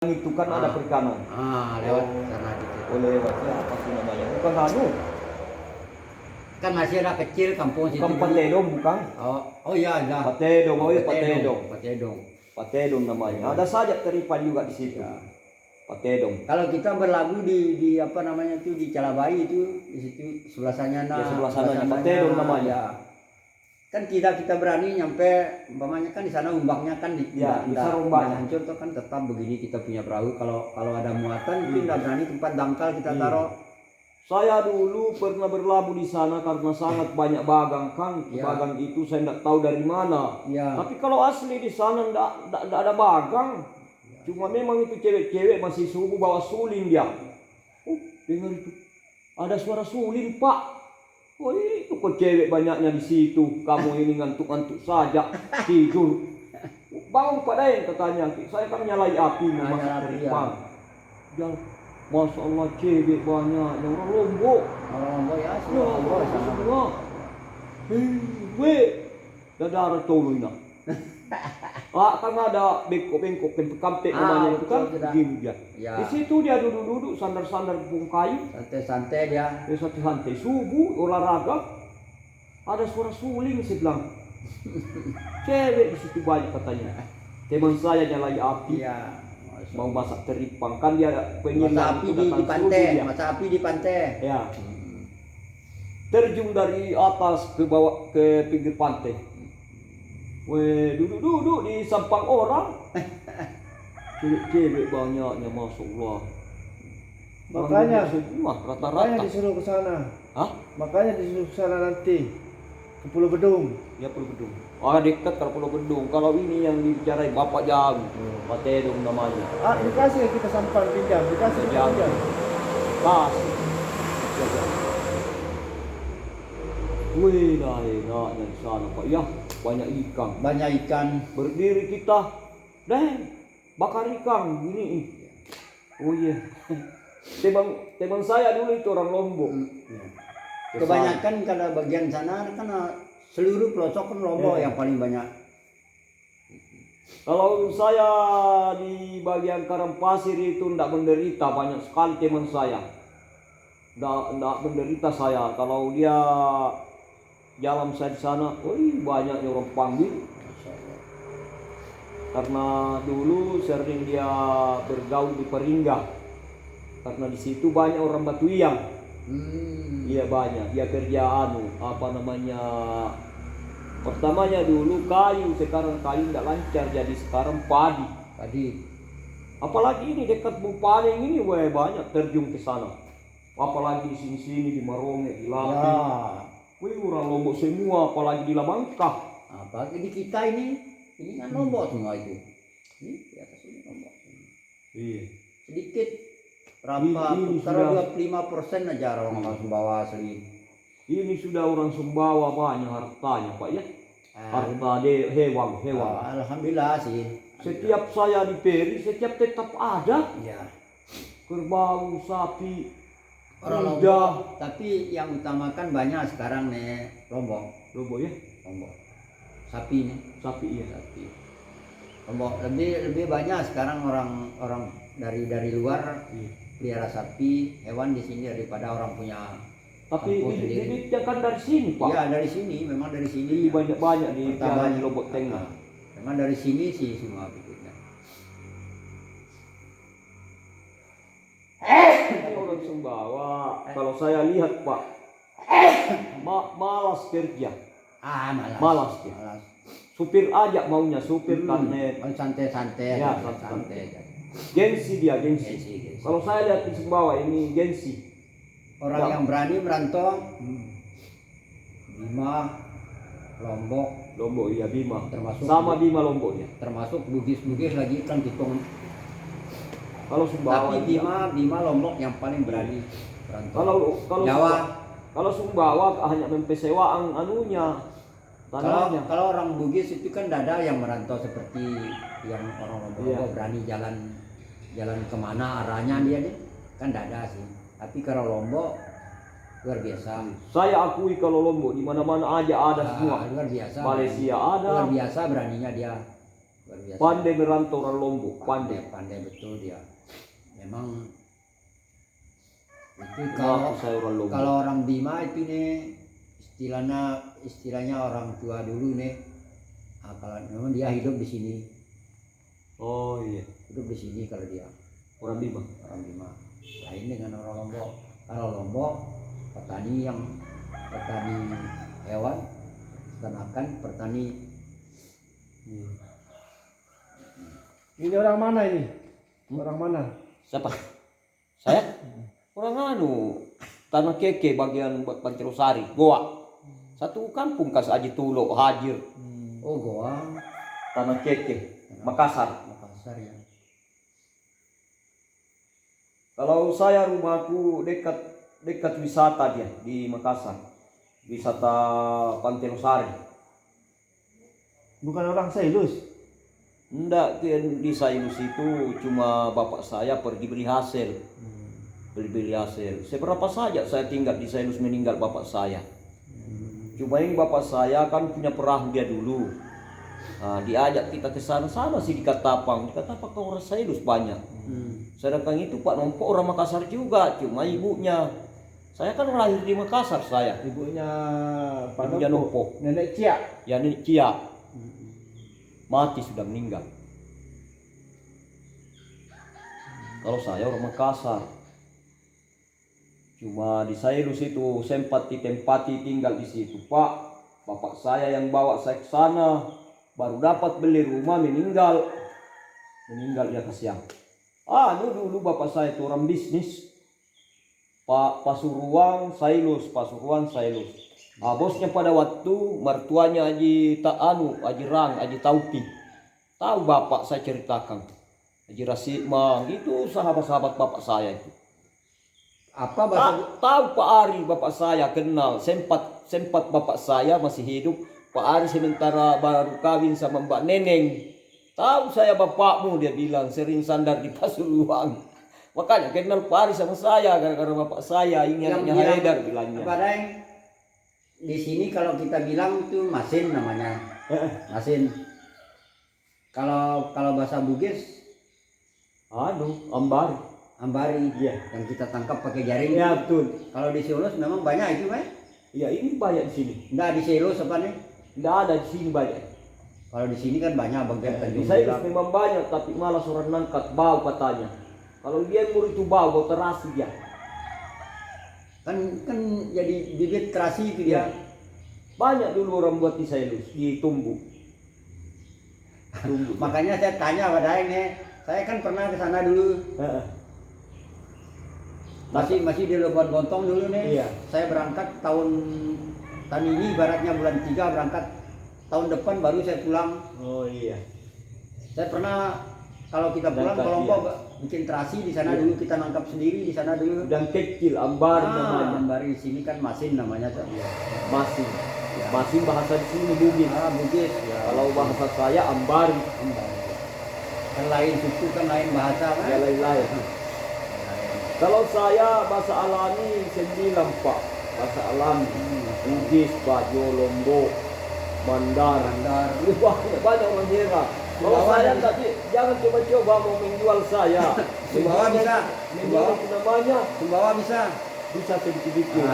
itu kan ada perikanan. Lewat sana gitu. Oh, lewatnya apa sih namanya? Bukan anu. Kan masih ada kecil kampung situ. Bukan Patedong, bukan? Oh iya ada. Patedong, oh iya Patedong. Patedong. Patedong namanya. Ada saja Teripan juga di situ. Ya. Patedong. Kalau kita berlagu di apa namanya itu di Calabai itu di situ sebelah sana Ya, sebelah sananya Patedong namanya. Kan kita berani nyampe umpamanya kan di sana umbaknya kan besar umbaknya hancur tuh kan tetap begini kita punya perahu kalau ada muatan itu nggak berani tempat dangkal kita taruh. Saya dulu pernah berlabuh di sana karena sangat banyak bagang kan. Bagang itu saya tidak tahu dari mana. Tapi kalau asli di sana tidak ada bagang. Cuma memang itu cewek-cewek masih subuh bawa suling dia. Dengar itu. Ada suara suling, Pak. Oh, itu kok cewek banyaknya di situ. Kamu ini ngantuk-ngantuk saja tidur. Bangun Pak Daeng katanya. Saya kan nyalai api memasak teripang. Masya Allah cewek banyak. Yang orang Lombok. Orang Lombok ya semua. Dadara tolong nak. Kan ada bengkok kamtek namanya itu kan begini dia. Di situ dia duduk sandar-sandar bung kayu. Santai-santai dia. Santai subuh olahraga. Ada suara suling saya bilang. Cewek di situ banyak katanya. Teman saya nyalai api. Mau masak teripang kan dia pengen masak api di pantai. Masak api di pantai. Ya. Terjun dari atas ke bawah ke pinggir pantai. Duduk di sampang orang. Cewek banyaknya, masya Allah. Makanya rata-rata disuruh ke sana. Makanya disuruh ke sana nanti ke Pulau Bedung. Ya, Pulau Bedung. Dekat kalau Pulau Bedung. Kalau ini yang dibicarain Bapak jauh. Patedong namanya. Dikasih kita sampan pinjam, dikasih jauh. Kasih. Enaknya di sana Pak. Ya, banyak ikan. Berdiri kita, bakar ikan gini. Oh iya. Teman saya dulu itu orang Lombok. Kebanyakan kalau bagian sana kan seluruh pelosok kan Lombok yang paling banyak. Kalau saya di bagian Karampasir itu tidak menderita, banyak sekali teman saya. Tidak menderita saya. Kalau dia jalan saya di sana, banyaknya orang panggil. Karena dulu sering dia bergaul di Peringga. Karena di situ banyak orang Batuyang. Iya banyak. Dia kerja pertamanya dulu kayu, sekarang kayu tidak lancar jadi sekarang padi. Apalagi ini dekat Bupaling ini banyak terjun ke sana. Apalagi di sini di Maronge, di Lapi. Orang Lombok semua, apalagi di Lamangkah. Apalagi di kita ini kan Lombok semua itu. Di atas ini Lombok. Iya. Sedikit berapa? Taruh 25% aja orang Sumbawa asli. Ini sudah orang Sumbawa banyak hartanya Pak ya. Harta hewan. Alhamdulillah sih. Setiap saya di Peri, tetap ada. Iya. Kerbau, sapi, orang Lombok, tapi yang utamakan banyak sekarang nih Lombok ya. Lombok. Sapi nih. Sapi. Lombok lebih banyak sekarang orang dari luar pelihara sapi, hewan di sini daripada orang punya. Tapi bibitnya kan dari sini Pak. Iya dari sini, memang dari sini. Banyak di Lombok Tengah. Memang dari sini sih semua bibitnya. Orang Sumbawa, kalau saya lihat Pak, malas kerja. Malas dia. Supir aja maunya, supir karnet. Santai-santai. Ya, santai. Gengsi. Kalau saya lihat di Sumbawa ini gengsi. Orang yang berani merantau. Bima, Lombok iya Bima. Termasuk sama Bima Lombok ya. Termasuk Bugis lagi kan hitung. Kalau Sumbawa. Tapi Bima Lombok yang paling berani merantau. Kalau Jawa. Kalau Sumbawa hanya mempesewaan anunya. Kalau orang Bugis itu kan tidak ada yang merantau seperti yang orang Lombok berani jalan kemana arahnya dia nih kan tidak ada sih. Tapi kalau Lombok luar biasa. Saya akui kalau Lombok di mana-mana aja ada semua. Luar biasa. Malaysia ada. Luar biasa beraninya dia. luar biasa. Pandai merantau orang Lombok, pandai pandai. pandai betul dia. Memang itu Kalau saya orang Lombok. kalau orang Bima itu nih istilahnya orang tua dulu nih. Nah, kalau memang dia hidup di sini, Oh iya, hidup di sini kalau dia orang Bima. orang Bima. Lain dengan orang Lombok. Kalau Lombok petani hewan, ternakan, petani. Ini orang mana ini? Orang mana? Siapa? Saya? Orang Tanah Keke bagian Pantelosari, Goa. Satu kampung kas Aji Tulo, Hajir. Oh, Goa, Tanah Keke, Makassar. Makassar ya. Kalau saya rumahku dekat wisata dia di Makassar. Wisata Pantelosari. Bukan orang Selus. Enggak, di Sailus itu cuma bapak saya pergi beli hasil. Beli hasil. Seberapa saja saya tinggal di Sailus meninggal bapak saya. Cuma ini bapak saya kan punya perahu dia dulu. Nah, diajak kita ke sana sih di Katapang. Di Katapang kan orang Sailus banyak. Sedangkan itu Pak Nompo orang Makassar juga, cuma ibunya. Saya kan lahir di Makassar saya. Ibunya Pak Ibunya Nompo. Nompo. Nenek Cia. Ya Nenek Cia. Mati sudah meninggal. Kalau saya orang Makassar. Cuma di Sailus itu sempat ditempati tinggal di situ, Pak. Bapak saya yang bawa saya ke sana, baru dapat beli rumah meninggal. Meninggal dia kasihan. Dulu bapak saya itu orang bisnis. Pak Pasuruan Sailus. Bosnya pada waktu mertuanya Haji Taupi. Tahu bapak saya ceritakan. Haji Rasimah itu sahabat-sahabat bapak saya itu. Apa bahasa Tahu Pak Ari bapak saya kenal. Sempat bapak saya masih hidup. Pak Ari sementara baru kawin sama Mbak Neneng. Tahu saya bapakmu, dia bilang sering sandar di Pasuruan. Makanya kenal Pak Ari sama saya gara-gara bapak saya ingatnya Haidar bilangnya. Padahal di sini kalau kita bilang itu masin namanya. Masin. Kalau bahasa Bugis ambari. Iya. Yang kita tangkap pakai jaring. Ya betul. Kalau di Selus memang banyak itu, Pak. Iya, ini banyak di sini. Enggak di Selus apa nih? Enggak ada di sini banyak. Kalau di sini kan banyak bagian Di Tanjung saya Pinang. memang banyak, tapi malah orang nangkat bau katanya. Kalau dia murid itu bau terasi dia. Kan jadi bibit terasi itu dia. Banyak dulu orang buat di Sailus, di Tumbu. Makanya saya tanya pada ini, saya kan pernah ke sana dulu. Masih di Lebon Gontong dulu nih. Iya. Saya berangkat tahun ini ibaratnya bulan 3 berangkat. Tahun depan baru saya pulang. Oh iya. Saya pernah kalau kita pulang ke Lombok bikin terasi di sana dulu, kita nangkap sendiri di sana dulu. Dan kecil, ambar namanya. Ambari di sini kan masin namanya tuh. Masing. Masing bahasa di sini Bugis. Bugis. Ya. Kalau bahasa saya ambari. Kan lain suku kan lain bahasa kan. Ya lain-lain. Kalau saya bahasa alami 9 Pak. Bahasa alami. Bugis, Bajo, Lombok, Mandar. Banyak orang Jera. Kalau saya tadi jangan coba-coba mau menjual saya. Sumbawa bisa. Menjual namanya Sumbawa bisa. bisa sedikit-sedikit.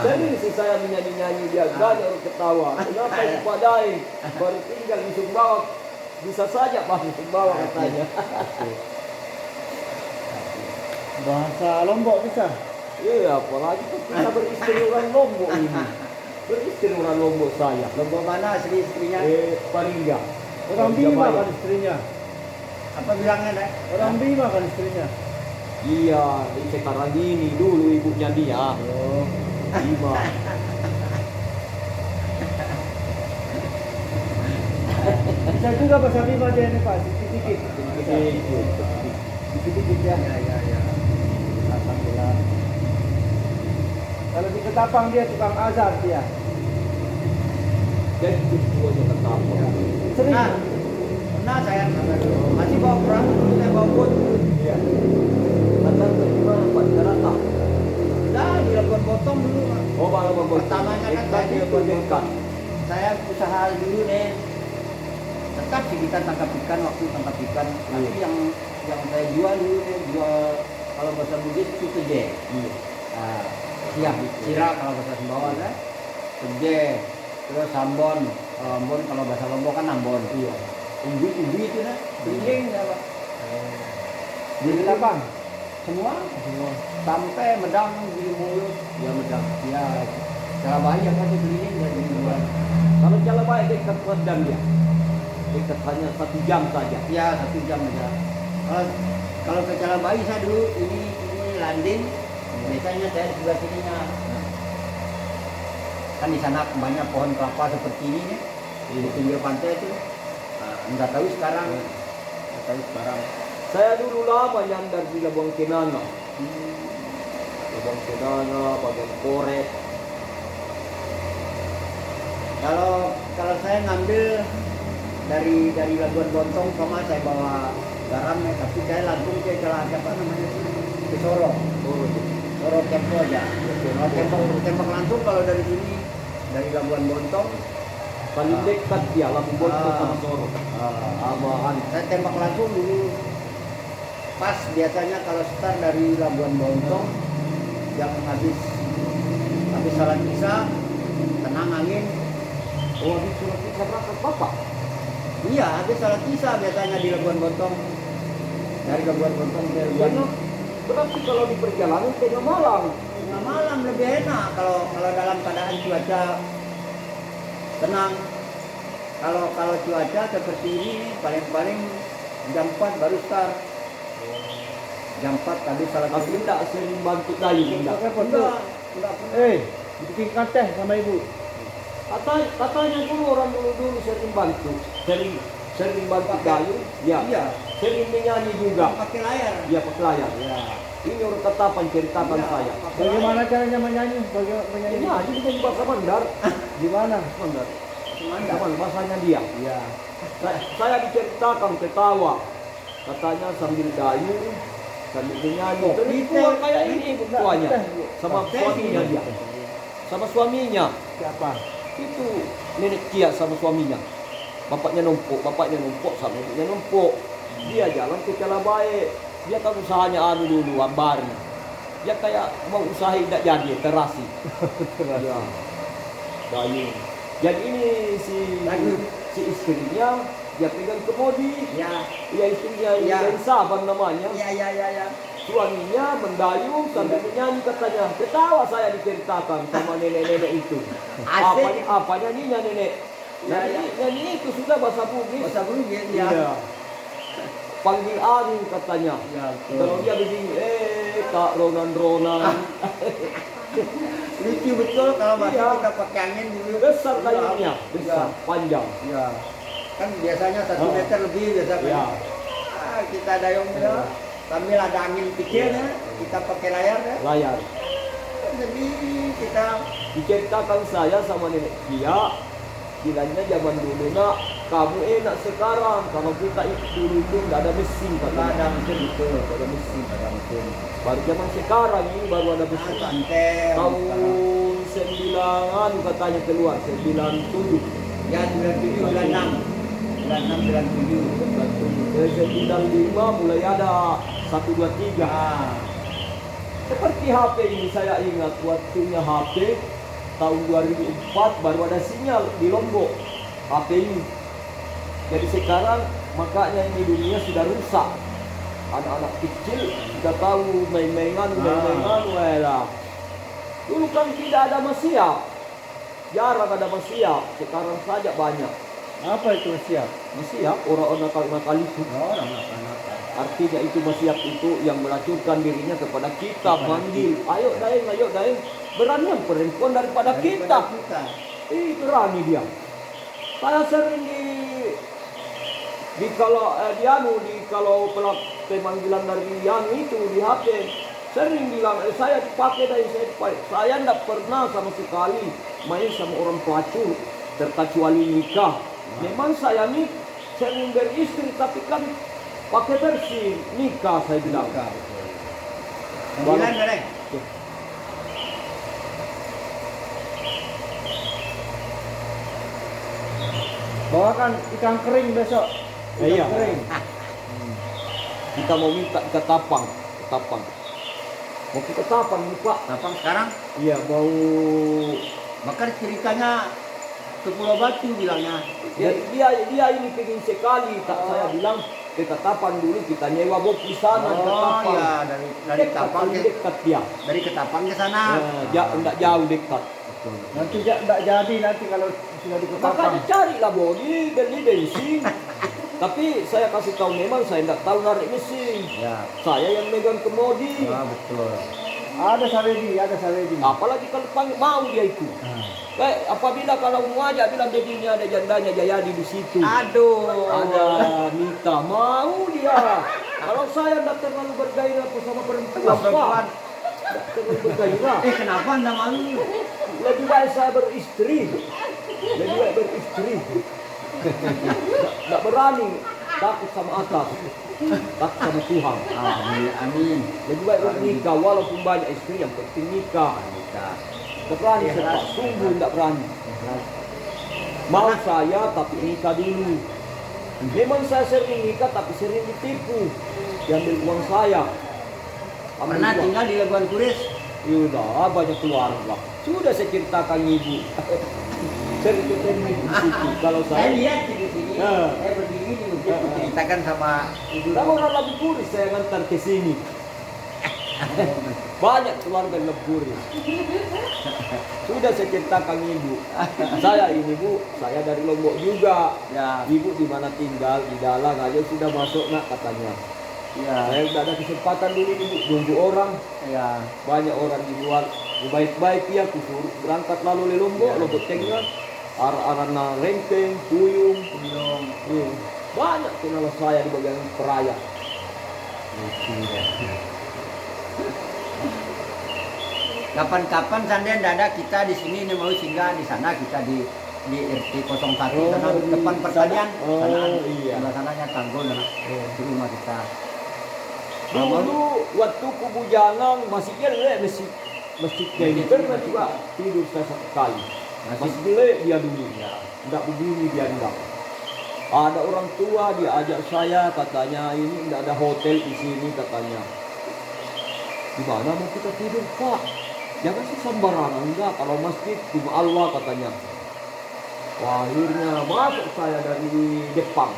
Jadi sih saya menyanyi-nyanyi dia banyak orang ketawa. Kenapa dipadai? Baru tinggal di Sumbawa. Bisa saja Pak Sumbawa katanya. Bahasa Lombok bisa. Iya, apalagi kita beristri orang Lombok ini. Beristri orang Lombok saya. Lombok mana asli istrinya? Paringga. Orang Bima kan istrinya. Apa bilangnya, Nek? Orang Bima kan istrinya. Iya, sekarang ini dulu ibunya dia. Oh. Bima. Bisa juga bahasa Bima dia ini Pak, sedikit-sedikit. Sedikit-sedikit ya. Ya. Alhamdulillah. Kalau di Ketapang dia tukang azar dia. Dan itu aja ketapa. Sering. Nah saya masih bawa perang dulu, saya bawa bot. Iya. Antar ke mana Pak Jakarta? Nah, di Labuan Botong dulu. Pak. Oh, malah Pertamanya kan saya di Labuan Botong. dekat. Saya usaha dulu nih. tetap sih kita tangkap ikan waktu tangkap ikan. Tapi yang saya jual dulu jual kalau bahasa Bugis itu teje. Nah, siap sira kalau bahasa Sumbawa kan. Teje, terus ambon. Kalau ambon kalau bahasa Lombok kan ambon. Iya. Umbi itu nah, keliling ya Pak. Jadi apa? Semua sampai medang di mulut ya medang ya cara bayi yang masih keliling ya di luar. Kalau jalan baik dekat redam dia. Dekat hanya 1 jam saja. Ya 1 jam aja. Kalau ke Cala Bayi saya dulu ini landing biasanya saya di sebelah sininya. Kan di sana banyak pohon kelapa seperti ini nih, di pinggir pantai itu. Nah, nggak tahu sekarang. Saya dulu lama nyandar di Labuan Kenanga. Labuan Kenanga, bagian Korek. Kalau saya ngambil dari Labuan Bontong sama saya bawa garam ya, tapi saya langsung ke Cala apa namanya ke Sorong. Sorong Tempo aja. Kalau tembak langsung kalau dari sini dari Labuan Bontong Paling dekat dia Labuan Bontong sama Sorong. Amaan. saya tembak langsung dulu. Pas biasanya kalau start dari Labuan Bontong yang habis salat isya tenang angin. Oh, habis surat kita berangkat Bapak. Iya, habis salat isya biasanya di Labuan Bontong. Dari Labuan Bontong ke Labuan Karena berarti kalau di perjalanan tengah malam. Tengah malam lebih enak kalau dalam keadaan cuaca tenang. Kalau cuaca seperti ini paling jam 4 baru start. Jam 4 tadi salat Tapi isya. tidak sering bantu kayu. Tidak. Enggak. Bikinkan teh sama ibu. Katanya dulu orang dulu sering bantu. Sering bantu kayu. Ya. Iya. Sering menyanyi juga. Pakai layar. Dia pakai layar. Ya. Ini orang ketapan ceritakan Iya, saya. pakai Bagaimana caranya menyanyi? Bagaimana Ini menyanyi? aja kita di bahasa Mandar. Gimana? Mandar. layar. Cuman bahasanya dia. Iya. Saya diceritakan ketawa. Katanya sambil dayu, sambil menyanyi. Oh, Terus keluar kayak ini tuanya. Sama Teh suaminya sih. dia. Sama suaminya. Siapa? Itu nenek Kia sama suaminya. Bapaknya numpuk sama ibunya numpuk. Dia jalan ke Calabae. Dia kan usahanya dulu ambari. Dia kayak mau usaha tidak jadi terasi. Ya. Dayu. Jadi ini si istrinya dia pegang kemudi. Ya. Ya istrinya Ya. yang Sabang namanya. Ya. Suaminya mendayu sambil menyanyi katanya. Ketawa saya diceritakan sama nenek-nenek itu. Asik. Apa nyanyinya nenek? Ya, Nyanyi itu sudah bahasa Bugis. Bahasa Bugis Iya. ya. Panggil angin katanya. Ya, betul. Kalau dia begini, tak ronan-ronan. Lucu betul kalau masih Iya. kita pakai angin dulu. Besar Iya. kayunya, besar, Iya. panjang. Ya. Kan biasanya 1 Oh. meter lebih biasanya. Ya. Kita dayung ya. Sambil ada angin kecilnya, kita pakai layar ya. Layar. Jadi kita Diceritakan saya sama nenek Kia, bilangnya zaman dulu nak, kamu enak sekarang. Kalau kita dulu itu nggak ada mesin, nggak katanya. ada mesin itu, Nggak ada mesin. nggak ada mesin. Baru zaman sekarang ini baru ada mesin. Santai. Tahun 9 katanya keluar, 97. Ya 97, 96. 96, 97. Dari 95 mulai ada 123. Ah. Seperti HP ini saya ingat waktunya HP tahun 2004 baru ada sinyal di Lombok HP ini. Jadi sekarang makanya ini dunia sudah rusak. Anak-anak kecil sudah tahu main-mainan lah. Dulu kan tidak ada masiap. Jarang ada masiap. Sekarang saja banyak. Apa itu siap? Masiap orang-orang nakal itu. Orang anak-anak. Artinya itu maksiat itu yang melacurkan dirinya kepada kita, manggil, ayo daeng, berani yang perempuan daripada kita. Berani dia. Saya sering di kalau pemanggilan dari yang itu di HP sering bilang saya dipakai dari saya tidak pernah sama sekali main sama orang pelacur terkecuali nikah. Memang saya sering beristri tapi kan pakai versi nikah saya bilang. Sembilan bereng. Bawakan ikan kering besok. Ikan Iya. kering. Kita mau minta ke Tapang, ke Tapang. Mau ke Tapang nih Pak. Tapang sekarang Iya mau. bakar ceritanya ke Pulau Batu bilangnya. Dia ini pengen sekali. Tak saya bilang ke Ketapang dulu kita nyewa box di sana di Oh Ketapang. ya, dari Dekat, Tapang paling ke dekat dia. dari Ketapang ke sana. Enggak jauh dekat. Betul. Nanti enggak jadi nanti kalau sudah di Ketapang. Makanya carilah bodi beli bensin. Tapi saya kasih tahu memang saya tidak tahu narik mesin. Ya. Saya yang megang kemodi. Ah, betul. Ada Saredi, ada Saredi. Apalagi kalau panggil mau dia itu. Apabila kalau mau ajak bilang deddy ini ada jandanya Jayadi di situ. Aduh. Ada Nita mau dia. Kalau saya tidak terlalu bergairah sama perempuan. Perempuan. Tidak terlalu bergairah. Kenapa anda malu? Lebih baik saya beristri. Lebih baik beristri. Tidak berani. Takut sama atas. Takut sama Tuhan. Amin, amin. Lebih baik bernikah walaupun banyak istri yang penting nikah. Nikah. Tidak berani saya Pak. Sungguh tidak berani. Mau saya tapi nikah dulu. Memang saya sering nikah tapi sering ditipu. Diambil uang saya. Pernah tinggal di Labuan Kuris? Yaudah, banyak keluarga. Sudah saya ceritakan ibu. Sering ketemu di situ. Kalau Saya saya lihat di sini. Ya. Saya berdiri di masjid diceritakan sama ibu. Kamu orang Labu Kuris saya ngantar ke sini. Banyak keluarga Labu Kuris. Sudah saya ceritakan ibu. Saya ini bu, saya dari Lombok juga. Ya. Ibu di mana tinggal di Dalang aja sudah masuk nak katanya. Ya. Saya tidak ada kesempatan dulu ibu nunggu orang. Ya. Banyak orang di luar. Baik-baik ya, kusuruh berangkat lalu di Lombok, Lombok Tengah, arah-arah Rengkeng, Puyung, Belum. Iya. Banyak kenal saya di bagian peraya. Kapan-kapan seandainya tidak ada kita di sini ini mau singgah di sana kita di RT 01 sana di depan pertanian sana? sana Iya. sebelah sananya tanggul sana di rumah kita. Dulu waktu ku bujangan masih jelek masjidnya ini pernah juga tidur saya satu kali. Masih jelek dia dulu. Tidak begini dia tidak. Ada orang tua dia ajak saya katanya ini tidak ada hotel di sini katanya. Di mana mau kita tidur Pak? Jangan sih sembarangan enggak kalau masjid cuma Allah katanya. Wah, akhirnya masuk saya dari Jepang.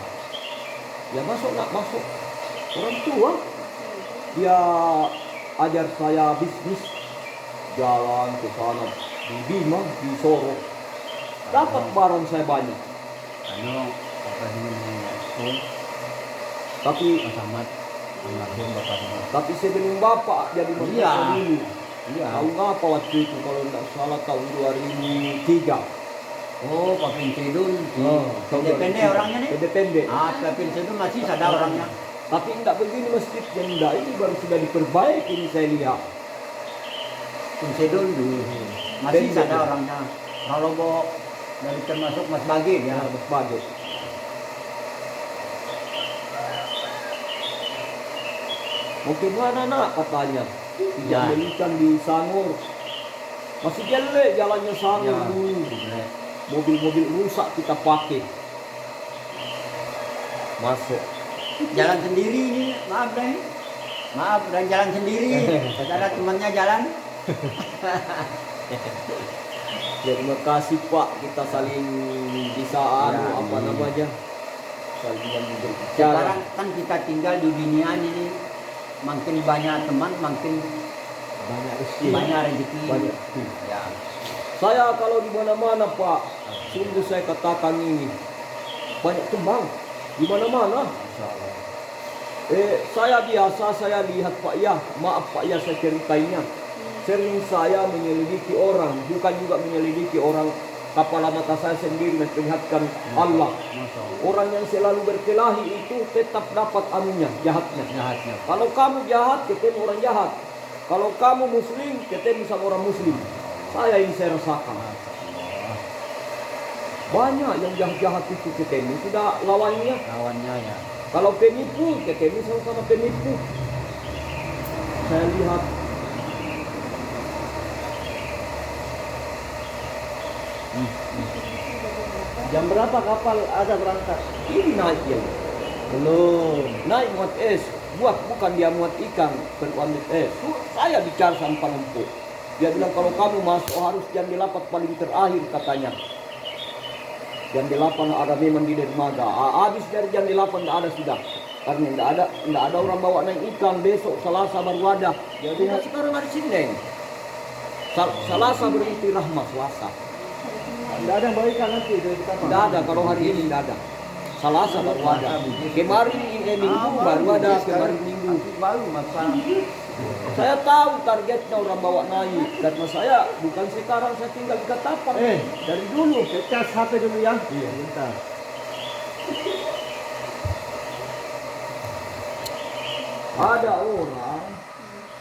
Ya masuk nak masuk. Orang tua dia ajar saya bisnis jalan ke sana di Bima di Sorong. Dapat barang saya banyak. Apa ini Tapi Mas Ahmad almarhum Bapak Ahmad. tapi sebelum bapak jadi menteri Iya. dulu. Iya. Tahu nggak apa waktu itu kalau tidak salah tahun 2003. Oh, Pak Pincedun. Oh, Pendek-pendek orangnya nih. Pendek-pendek. Pak Pincedun masih ada orangnya. Tapi tidak begini masjidnya enggak. Ini baru sudah diperbaiki ini saya lihat. Pincedun dulu. Masih Pendek. ada orangnya. Kalau mau dari termasuk Mas Bagi Ya, ya. berbagai. Mau kemana nak katanya? Ya. Dijadikan di Sanur. Masih jelek jalannya Sanur Ya. dulu. Mobil-mobil rusak kita pakai. Masuk. Jalan sendiri ini, maaf deh. Maaf, dan jalan sendiri. Ada temannya jalan. Ya, terima kasih Pak, kita saling bisa Ya, apa ini. namanya? Saling berbicara. Sekarang kan kita tinggal di dunia ini, makin banyak teman, makin Banyak rezeki. banyak rezeki. Banyak. Ya. Saya kalau di mana-mana Pak, sungguh saya katakan ini banyak teman di mana-mana. Insya Allah. Saya biasa saya lihat Pak ya, maaf Pak ya saya ceritainya. Sering saya menyelidiki orang, bukan juga menyelidiki orang. Kepala mata saya sendiri memperlihatkan Allah. Masya Allah. Orang yang selalu berkelahi itu tetap dapat anunya, jahatnya. Jahatnya. Kalau kamu jahat, ketemu orang jahat. Kalau kamu muslim, ketemu sama orang muslim. Saya ini saya rasakan. Banyak yang jahat-jahat itu ketemu, sudah lawannya. Lawannya ya. Kalau penipu, ketemu sama-sama penipu. Saya lihat. Jam berapa kapal ada berangkat? Ini naik ya. Belum. Naik muat es. Bukan dia muat ikan, berkuamit es. Saya bicara sama penumpuk. Dia bilang kalau kamu masuk harus jam 8 paling terakhir katanya. Jam 8 ada memang di dermaga. Habis dari jam 8 tidak ada sudah. Karena tidak ada orang bawa naik ikan. Besok Selasa baru ada. Jadi sekarang hari Senin. Selasa berhenti Rahmat Selasa. Tidak ada yang bawa ikan nanti dari kapal. Tidak ada kalau hari ini tidak ada. Selasa baru ada. Kemarin Minggu baru ada. Kemarin Minggu. Baru masalah. Saya tahu targetnya orang bawa naik. Karena saya bukan sekarang saya tinggal di Ketapang. Dari dulu. Cas HP dulu ya. Iya. Bentar. Ada orang